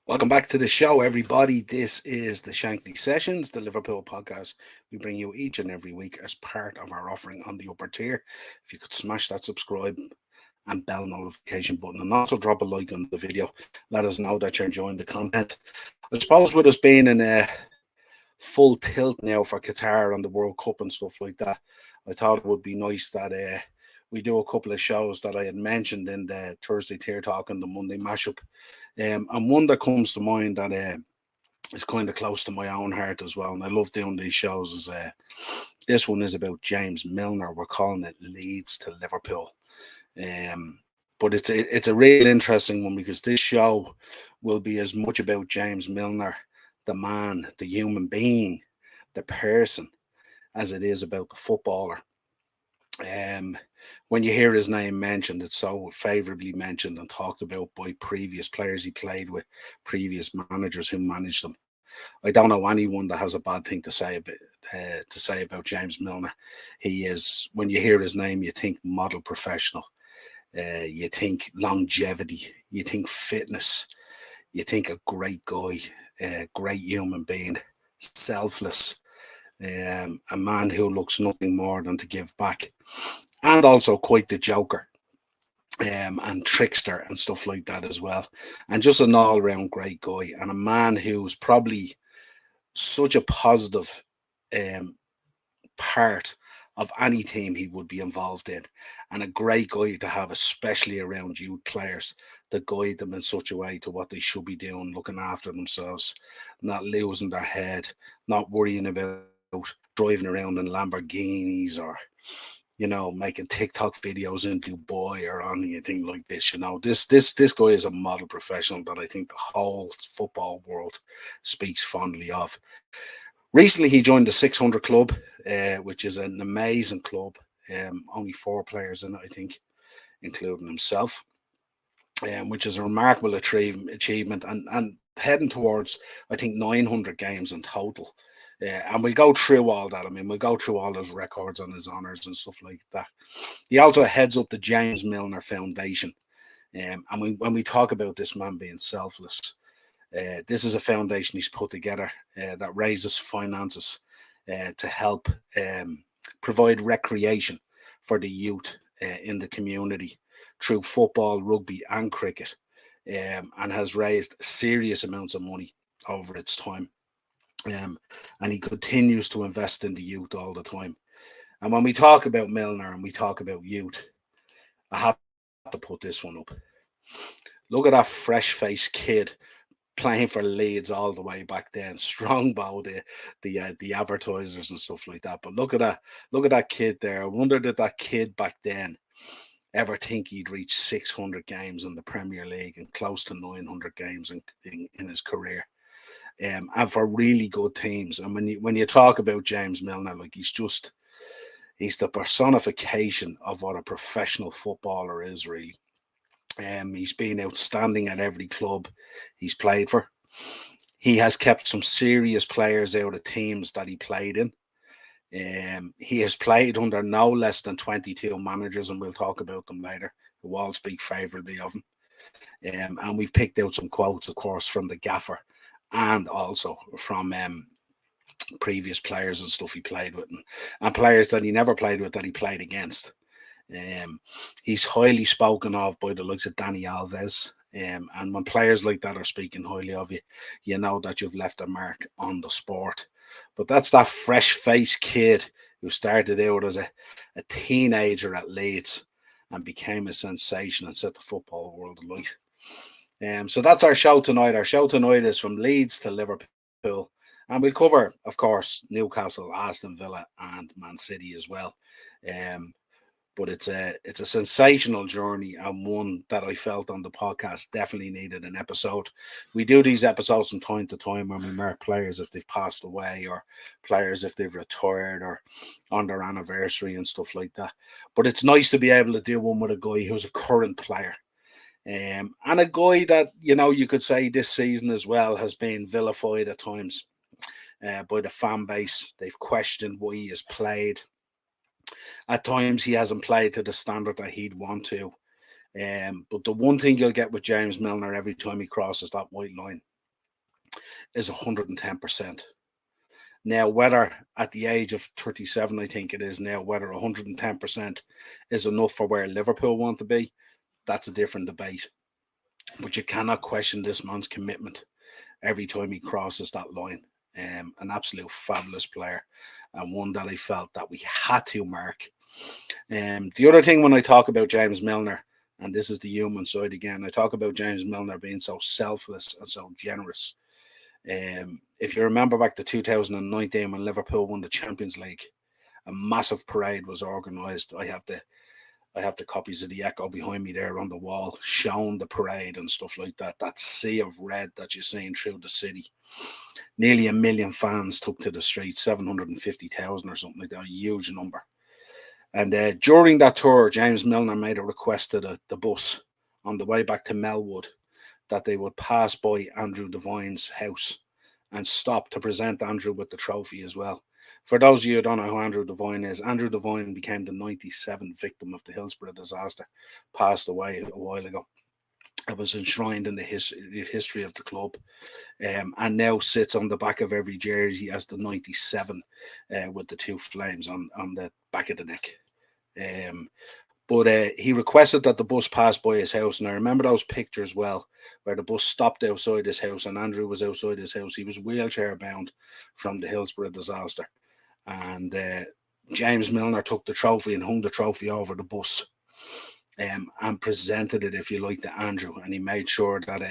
Welcome back to the show, everybody. This is the Shankly Sessions, the Liverpool podcast we bring you each and every week as part of our offering on the upper tier. If you could smash that subscribe and bell notification button and also drop a like on the video, let us know that you're enjoying the content. I suppose with us being in a full tilt now for Qatar and the World Cup and stuff like that, I thought it would be nice that we do a couple of shows that I had mentioned in the Thursday tier talk and the Monday mashup. And one that comes to mind that is kind of close to my own heart as well, and I love doing these shows. Is this one is about James Milner. We're calling it Leeds to Liverpool, but it's a real interesting one because this show will be as much about James Milner, the man, the human being, the person, as it is about the footballer. Um, when you hear his name mentioned, it's so favourably mentioned and talked about by previous players he played with, previous managers who managed them. I don't know anyone that has a bad thing to say about James Milner. He is, when you hear his name, you think model professional, you think longevity, you think fitness, you think a great guy, a great human being, selfless, a man who looks nothing more than to give back, and also quite the joker, and trickster and stuff like that as well, and just an all-round great guy and a man who's probably such a positive um, part of any team he would be involved in, and a great guy to have, especially around youth players, to guide them in such a way to what they should be doing, looking after themselves, not losing their head, not worrying about driving around in Lamborghinis or making TikTok videos in Dubai or anything like this. This guy is a model professional that I think the whole football world speaks fondly of. Recently, he joined the 600 Club, which is an amazing club. Only four players in it, I think, including himself, which is a remarkable achievement and heading towards, I think, 900 games in total. And we'll go through all that. I mean, we'll go through all his records and his honours and stuff like that. He also heads up the James Milner Foundation. And when we talk about this man being selfless, this is a foundation he's put together that raises finances to help provide recreation for the youth in the community through football, rugby, and cricket, and has raised serious amounts of money over its time. And he continues to invest in the youth all the time. And when we talk about Milner and we talk about youth, I have to put this one up. Look at that fresh-faced kid playing for Leeds all the way back then. Strongbow, the advertisers and stuff like that. But look at that kid there. I wonder did that kid back then ever think he'd reach 600 games in the Premier League and close to 900 games in his career. And for really good teams. And when you talk about James Milner, like he's the personification of what a professional footballer is, really. He's been outstanding at every club he's played for. He has kept some serious players out of teams that he played in. He has played under no less than 22 managers, and we'll talk about them later, who all speak favourably of him. And we've picked out some quotes, of course, from the gaffer and also from previous players and stuff he played with, and players that he never played with that he played against. Um, he's highly spoken of by the likes of Danny Alves. And when players like that are speaking highly of you, you know that you've left a mark on the sport. But that's that fresh-faced kid who started out as a teenager at Leeds and became a sensation and set the football world alight. So that's our show tonight. Our show tonight is from Leeds to Liverpool. And we'll cover, of course, Newcastle, Aston Villa, and Man City as well. Um, but it's a sensational journey and one that I felt on the podcast definitely needed an episode. We do these episodes from time to time when we mark players if they've passed away or players if they've retired or on their anniversary and stuff like that. But it's nice to be able to do one with a guy who's a current player. And a guy that, you could say this season as well has been vilified at times by the fan base. They've questioned why he has played. At times, he hasn't played to the standard that he'd want to. But the one thing you'll get with James Milner every time he crosses that white line is 110%. Now, whether at the age of 37, I think it is now, whether 110% is enough for where Liverpool want to be, that's a different debate. But you cannot question this man's commitment every time he crosses that line. An absolute fabulous player, and one that I felt that we had to mark. The other thing when I talk about James Milner, and this is the human side again, I talk about James Milner being so selfless and so generous. If you remember back to 2019 when Liverpool won the Champions League, a massive parade was organised. I have the copies of the Echo behind me there on the wall, showing the parade and stuff like that. That sea of red that you're seeing through the city. Nearly 1 million fans took to the streets, 750,000 or something like that, a huge number. And during that tour, James Milner made a request to the bus on the way back to Melwood that they would pass by Andrew Devine's house and stop to present Andrew with the trophy as well. For those of you who don't know who Andrew Devine is, Andrew Devine became the 97th victim of the Hillsborough disaster, passed away a while ago. It was enshrined in the history of the club, and now sits on the back of every jersey as the 97 with the two flames on the back of the neck. But he requested that the bus pass by his house. And I remember those pictures well, where the bus stopped outside his house and Andrew was outside his house. He was wheelchair bound from the Hillsborough disaster. And James Milner took the trophy and hung the trophy over the bus, and presented it, if you like, to Andrew. And he made sure that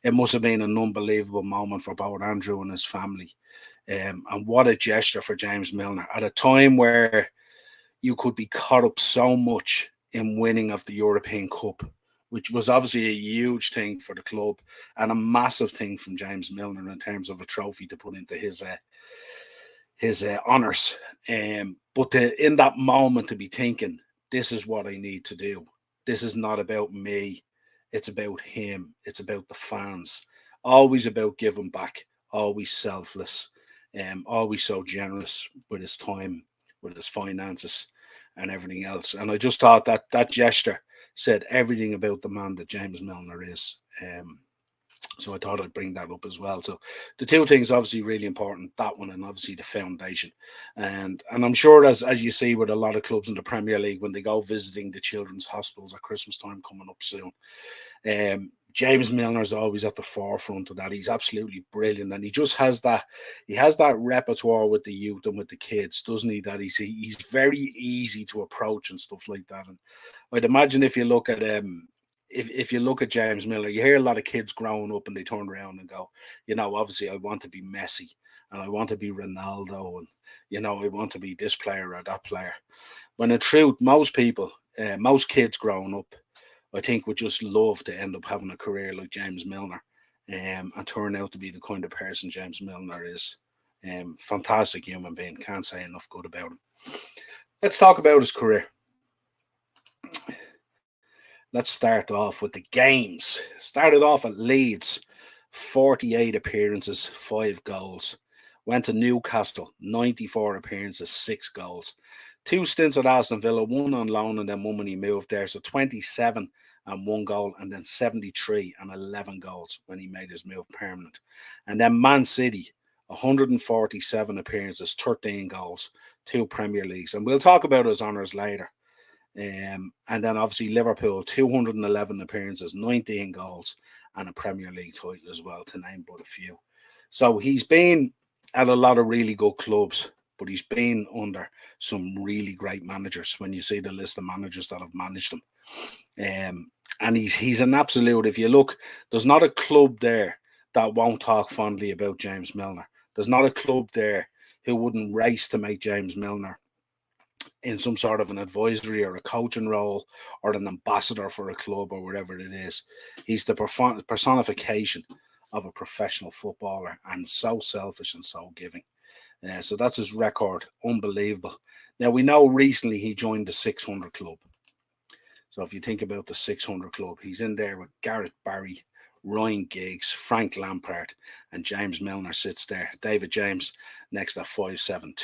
it must have been an unbelievable moment for both Andrew and his family. And what a gesture for James Milner at a time where you could be caught up so much in winning of the European Cup, which was obviously a huge thing for the club and a massive thing from James Milner in terms of a trophy to put into his honours. But in that moment to be thinking, this is what I need to do. This is not about me. It's about him. It's about the fans. Always about giving back. Always selfless. Always so generous with his time, with his finances, and everything else. And I just thought that that gesture said everything about the man that James Milner is. So I thought I'd bring that up as well. So the two things obviously really important, that one and obviously the foundation. And I'm sure as you see with a lot of clubs in the Premier League, when they go visiting the children's hospitals at Christmas time coming up soon, James Milner is always at the forefront of that. He's absolutely brilliant, and he just has that. He has that repertoire with the youth and with the kids, doesn't he? That he's very easy to approach and stuff like that. And I'd imagine if you look at if you look at James Milner, you hear a lot of kids growing up and they turn around and go, obviously I want to be Messi and I want to be Ronaldo, and I want to be this player or that player. When in truth, most people, most kids growing up, I think would just love to end up having a career like James Milner, and turn out to be the kind of person James Milner is. Fantastic human being, can't say enough good about him. Let's talk about his career. Let's start off with the games. Started off at Leeds, 48 appearances, 5 goals. Went to Newcastle, 94 appearances, 6 goals. 2 stints at Aston Villa, 1 on loan and then 1 when he moved there. So 27 and 1 goal, and then 73 and 11 goals when he made his move permanent. And then Man City, 147 appearances, 13 goals, 2 Premier Leagues. And we'll talk about his honours later. And then obviously Liverpool, 211 appearances, 19 goals, and a Premier League title as well, to name but a few. So he's been at a lot of really good clubs, but he's been under some really great managers when you see the list of managers that have managed him. And he's an absolute, if you look, there's not a club there that won't talk fondly about James Milner. There's not a club there who wouldn't race to make James Milner in some sort of an advisory or a coaching role or an ambassador for a club or whatever it is. He's the personification of a professional footballer, and so selfish and so giving. So that's his record. Unbelievable. Now, we know recently he joined the 600 Club. So if you think about the 600 Club, he's in there with Gareth Barry, Ryan Giggs, Frank Lampard, and James Milner sits there. David James next at 5'7"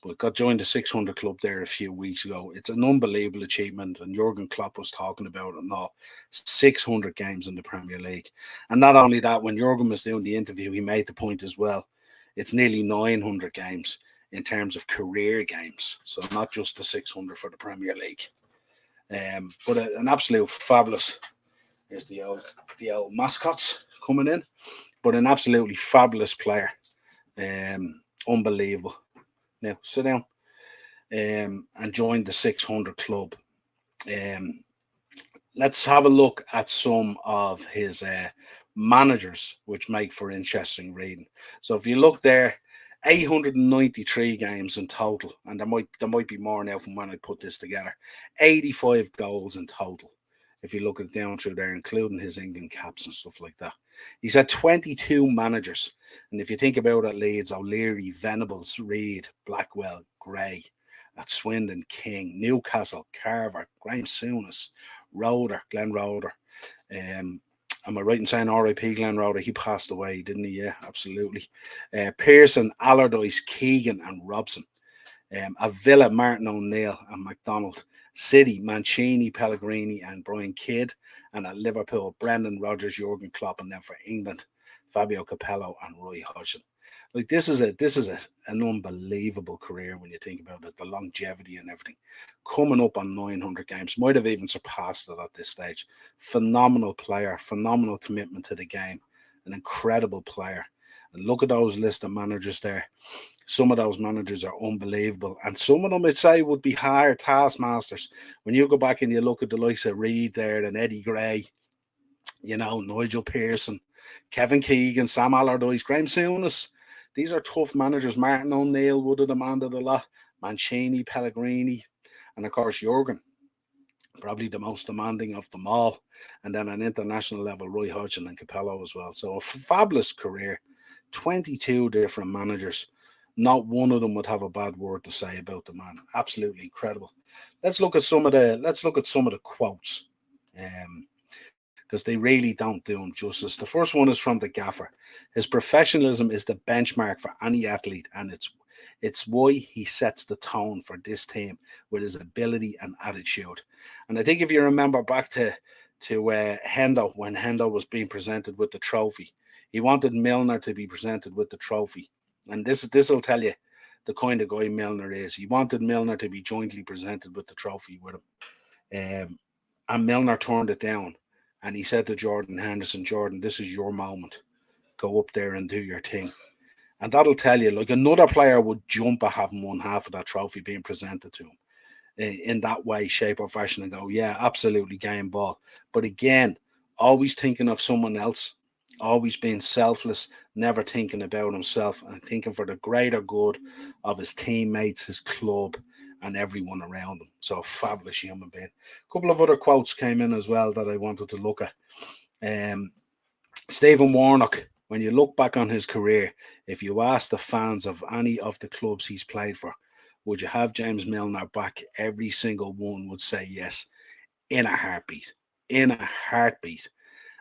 but got joined the 600 club there a few weeks ago. It's an unbelievable achievement, and Jurgen Klopp was talking about it now. 600 games in the Premier League. And not only that, when Jurgen was doing the interview, he made the point as well. It's nearly 900 games in terms of career games. So not just the 600 for the Premier League. But an absolute fabulous. There's the old mascots coming in, but an absolutely fabulous player. Unbelievable. Now sit down. And joined the 600 club. Um, let's have a look at some of his managers, which make for interesting reading. So if you look there, 893 games in total, and there might be more now from when I put this together. 85 goals in total. If you look at it down through there, including his England caps and stuff like that. He's had 22 managers. And if you think about it, Leeds, O'Leary, Venables, Reid, Blackwell, Gray, at Swindon, King, Newcastle, Carver, Graham Souness, Glenn Roder. Am I right in saying R.I.P. Glenn Roder? He passed away, didn't he? Yeah, absolutely. Pearson, Allardyce, Keegan, and Robson. At Villa, Martin O'Neill and McDonald. City, Mancini, Pellegrini, and Brian Kidd. And at Liverpool, Brendan Rodgers, Jurgen Klopp, and then for England, Fabio Capello and Roy Hodgson. Like an unbelievable career when you think about it, the longevity and everything. Coming up on 900 games, might have even surpassed it at this stage. Phenomenal player, phenomenal commitment to the game, an incredible player. And look at those list of managers there. Some of those managers are unbelievable, and some of them I'd say would be higher taskmasters. When you go back and you look at the likes of Reid there and Eddie Gray, Nigel Pearson, Kevin Keegan, Sam Allardyce, Graham Souness. These are tough managers. Martin O'Neill would have demanded a lot. Mancini, Pellegrini, and of course Jurgen, probably the most demanding of them all. And then on international level, Roy Hodgson and Capello as well. So a fabulous career. 22 different managers. Not one of them would have a bad word to say about the man. Absolutely incredible. Let's look at some of the quotes. Because they really don't do him justice. The first one is from the gaffer. His professionalism is the benchmark for any athlete, and it's why he sets the tone for this team with his ability and attitude. And I think if you remember back to Hendo, when Hendo was being presented with the trophy, he wanted Milner to be presented with the trophy, and this will tell you the kind of guy Milner is. He wanted Milner to be jointly presented with the trophy with him, and Milner turned it down. And he said to Jordan Henderson, Jordan, this is your moment. Go up there and do your thing. And that'll tell you, like another player would jump at having won half of that trophy being presented to him in that way, shape, or fashion and go, yeah, absolutely game ball. But again, always thinking of someone else, always being selfless, never thinking about himself and thinking for the greater good of his teammates, his club, and everyone around him. So a fabulous human being. A couple of other quotes came in as well that I wanted to look at. Stephen Warnock, when you look back on his career, if you ask the fans of any of the clubs he's played for, would you have James Milner back? Every single one would say yes, in a heartbeat. In a heartbeat.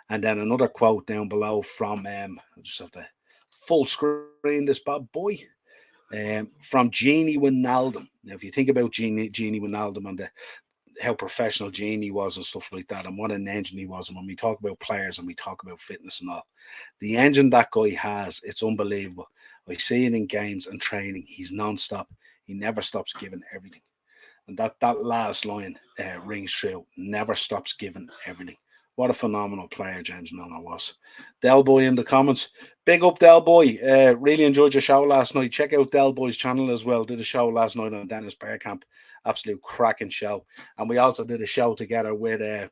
And then another quote down below from, I just have to full screen this bad boy, from Genie Wijnaldum. Now, if you think about Genie Wijnaldum and how professional Genie was and stuff like that, and what an engine he was, and when we talk about players and we talk about fitness and all, the engine that guy has, it's unbelievable. I see it in games and training. He's non-stop. He never stops giving everything. And that last line rings true. Never stops giving everything. What a phenomenal player James Milner was. Del Boy in the comments. Big up Del Boy. Really enjoyed your show last night. Check out Del Boy's channel as well. Did a show last night on Dennis Bearcamp. Absolute cracking show. And we also did a show together with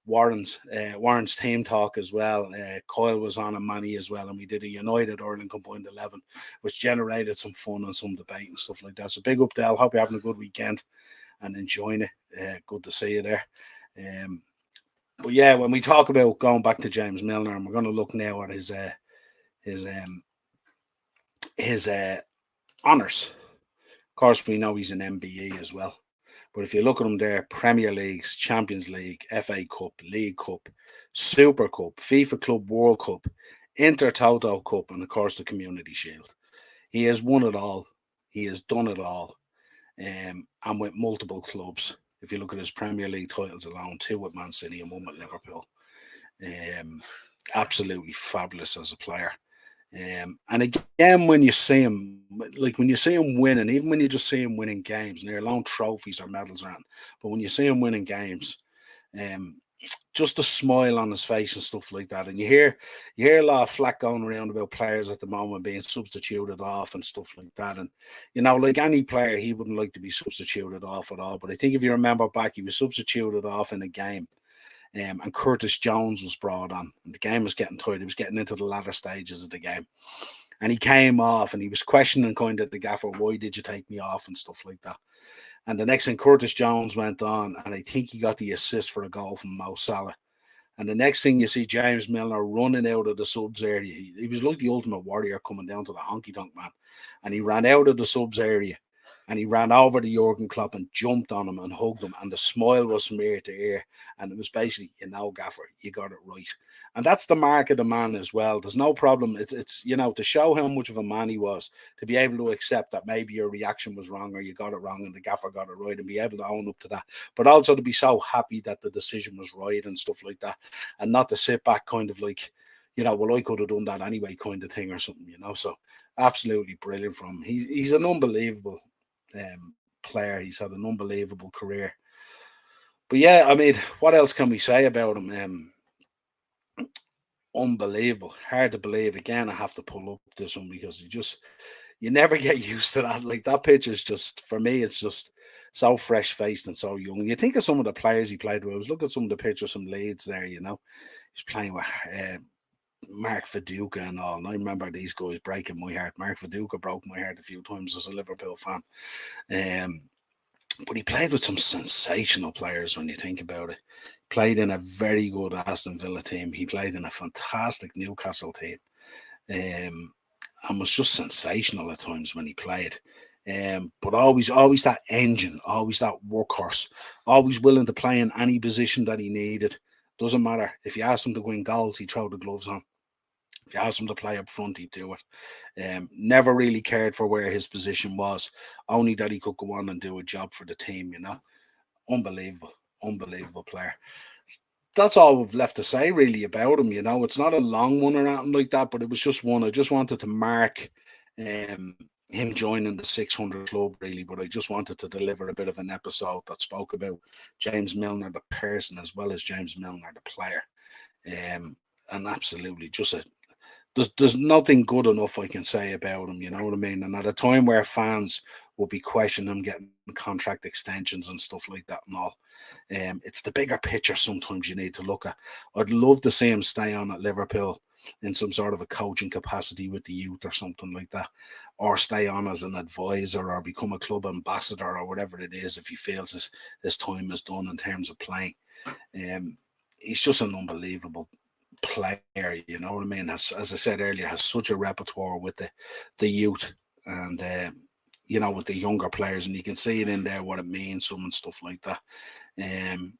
Warren's team talk as well. Kyle was on and Manny as well, and we did a United Ireland combined 11, which generated some fun and some debate and stuff like that. So big up Del. Hope you're having a good weekend and enjoying it. Good to see you there. But yeah, when we talk about going back to James Milner, and we're going to look now at his honours. Of course, we know he's an MBE as well. But if you look at him there, Premier Leagues, Champions League, FA Cup, League Cup, Super Cup, FIFA Club World Cup, Inter Toto Cup, and of course the Community Shield. He has won it all. He has done it all, and with multiple clubs. If you look at his Premier League titles alone, 2 with Man City and 1 with Liverpool. Absolutely fabulous as a player. And again, when you see him, like when you see him winning, even when you just see him winning games, and they're alone trophies or medals around, but when you see him winning games, um, just a smile on his face and stuff like that. And you hear a lot of flack going around about players at the moment being substituted off and stuff like that. And like any player, he wouldn't like to be substituted off at all. But I think if you remember back, he was substituted off in a game. And Curtis Jones was brought on. And the game was getting tight. He was getting into the latter stages of the game. And he came off and he was questioning kind of the gaffer, why did you take me off and stuff like that. And the next thing, Curtis Jones went on, and I think he got the assist for a goal from Mo Salah. And the next thing you see James Milner running out of the subs area. He was like the ultimate warrior coming down to the honky tonk man. And he ran out of the subs area and he ran over to Jurgen Klopp and jumped on him and hugged him. And the smile was from ear to ear. And it was basically, Gaffer, you got it right. And that's the mark of the man as well. There's no problem. It's to show how much of a man he was, to be able to accept that maybe your reaction was wrong or you got it wrong and the gaffer got it right, and be able to own up to that. But also to be so happy that the decision was right and stuff like that. And not to sit back kind of like, well, I could have done that anyway kind of thing or something, So absolutely brilliant from him. He's an unbelievable player. He's had an unbelievable career. But yeah, I mean, what else can we say about him? Unbelievable. Hard to believe. Again, I have to pull up this one because you never get used to that. Like, that pitch is just, for me, it's just so fresh faced and so young. You think of some of the players he played with. I was looking at some of the pictures from Leeds there, He's playing with Mark Viduka and all. And I remember these guys breaking my heart. Mark Viduka broke my heart a few times as a Liverpool fan. But he played with some sensational players when you think about it. Played in a very good Aston Villa team. He played in a fantastic Newcastle team. And was just sensational at times when he played. But always that engine, always that workhorse, always willing to play in any position that he needed. Doesn't matter. If you ask him to go in goals, he'd throw the gloves on. If you asked him to play up front, he'd do it. Never really cared for where his position was, only that he could go on and do a job for the team, Unbelievable player. That's all we've left to say really about him, It's not a long one or anything like that, but it was just one. I just wanted to mark him joining the 600 club, really, but I just wanted to deliver a bit of an episode that spoke about James Milner, the person, as well as James Milner, the player. And absolutely just there's nothing good enough I can say about him, you know what I mean? And at a time where fans will be questioning him getting contract extensions and stuff like that and all, it's the bigger picture sometimes you need to look at. I'd love to see him stay on at Liverpool in some sort of a coaching capacity with the youth or something like that, or stay on as an advisor or become a club ambassador or whatever it is if he feels his time is done in terms of playing. He's just an unbelievable player, you know what I mean? As I said earlier, has such a repertoire with the youth and with the younger players, and you can see it in there what it means to them and stuff like that. And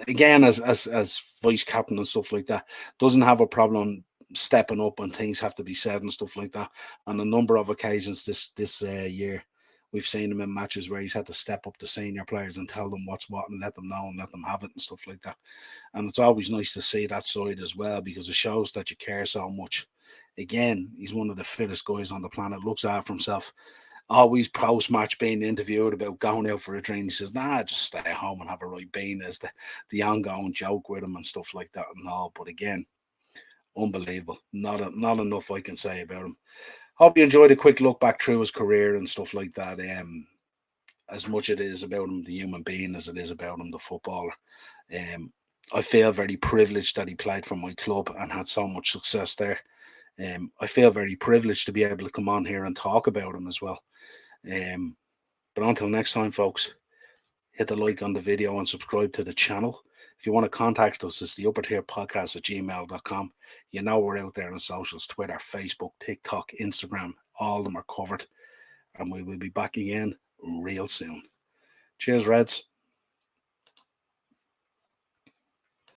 again, as vice captain and stuff like that, doesn't have a problem stepping up when things have to be said and stuff like that. On a number of occasions this year, we've seen him in matches where he's had to step up to senior players and tell them what's what and let them know and let them have it and stuff like that. And it's always nice to see that side as well, because it shows that you care so much. Again, he's one of the fittest guys on the planet, looks after himself. Always post-match being interviewed about going out for a drink. He says, nah, just stay at home and have a right bean, as the ongoing joke with him and stuff like that and all. But again, unbelievable. Not enough I can say about him. Hope you enjoyed a quick look back through his career and stuff like that. As much it is about him, the human being, as it is about him, the footballer. I feel very privileged that he played for my club and had so much success there. I feel very privileged to be able to come on here and talk about him as well. But until next time, folks, hit the like on the video and subscribe to the channel. If you want to contact us, it's the uppertierpodcast@gmail.com. You know we're out there on socials, Twitter, Facebook, TikTok, Instagram. All of them are covered. And we will be back again real soon. Cheers, Reds.